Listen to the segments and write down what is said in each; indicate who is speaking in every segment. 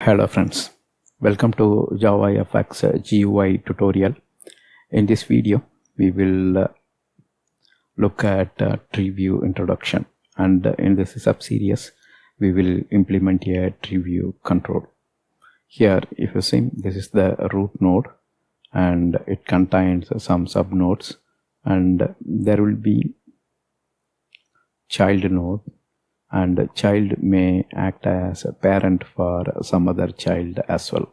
Speaker 1: Hello friends, welcome to JavaFx GUI tutorial. In this video, we will look at TreeView introduction, and in this sub-series, we will implement a TreeView control. Here, if you see, this is the root node, and it contains some subnodes, and there will be child node, and child may act as a parent for some other child as well.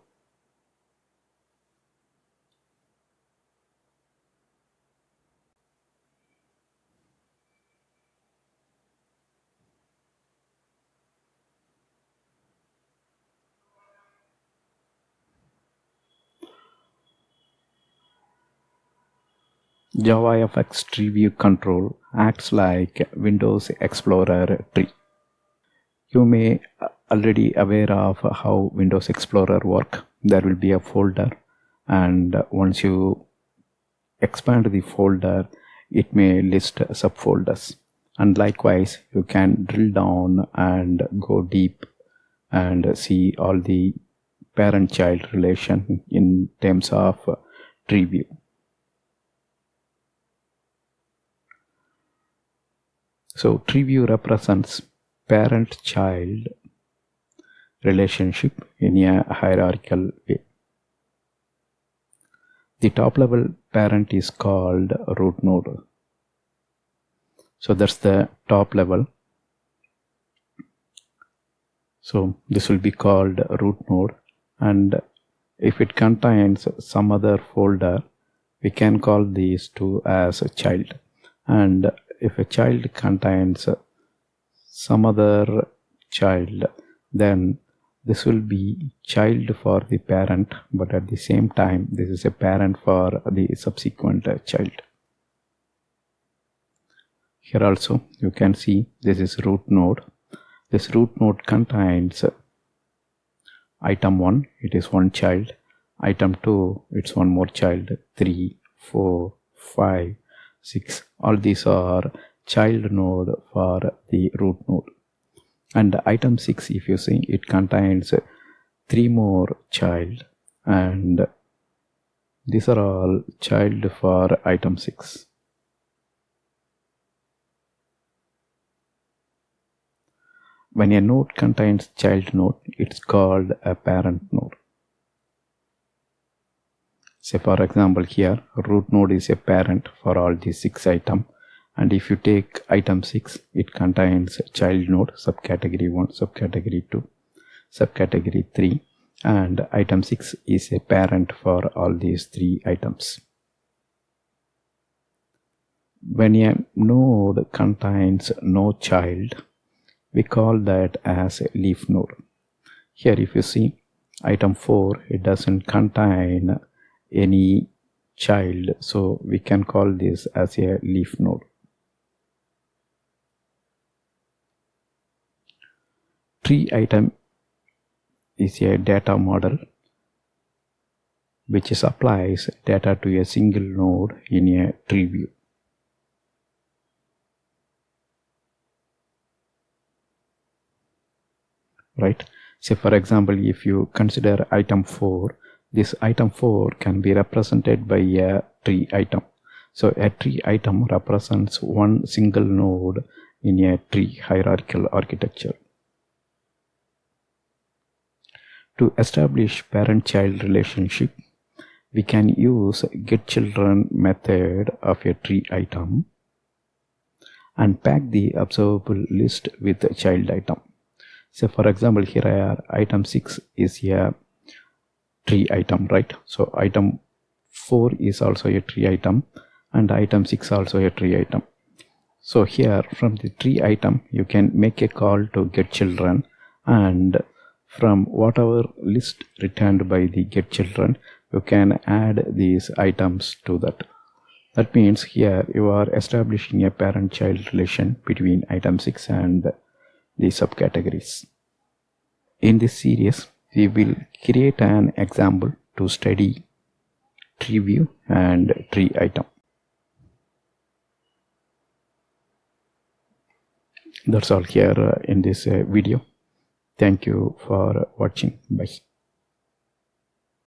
Speaker 1: JavaFx TreeView Control acts like Windows Explorer tree. You may already aware of how Windows Explorer work. There will be a folder, and once you expand the folder, it may list subfolders. And likewise, you can drill down and go deep and see all the parent-child relation in terms of TreeView. So TreeView represents parent-child relationship in a hierarchical way. The top level parent is called root node. So that's the top level. So this will be called root node, and if it contains some other folder, we can call these two as a child. And if a child contains some other child, then this will be child for the parent, but at the same time this is a parent for the subsequent child. Here also you can see this is root node. This root node contains item 1, it is one child, item 2, it's one more child, 3, 4, 5, 6, all these are child node for the root node. And item 6, if you see, it contains 3 more child, and these are all child for item 6. When a node contains child node, it's called a parent node. Say for example here, root node is a parent for all these 6 items. And if you take item 6, it contains child node, subcategory 1, subcategory 2, subcategory 3, and item 6 is a parent for all these 3 items. When a node contains no child, we call that as a leaf node. Here if you see item 4, it doesn't contain any child, so we can call this as a leaf node. TreeItem is a data model which applies data to a single node in a tree view. Right? So for example, if you consider item 4, this item 4 can be represented by a tree item. So a tree item represents one single node in a tree hierarchical architecture. To establish parent-child relationship, we can use getChildren method of a tree item and pack the observable list with the child item. So for example, here item 6 is a tree item, right? So item 4 is also a tree item, and item 6 also a tree item. So here from the tree item, you can make a call to getChildren, and from whatever list returned by the getChildren, you can add these items to that. That means here you are establishing a parent-child relation between item 6 and the subcategories. In this series, we will create an example to study TreeView and TreeItem. That's all here in this video. Thank you for watching. Bye.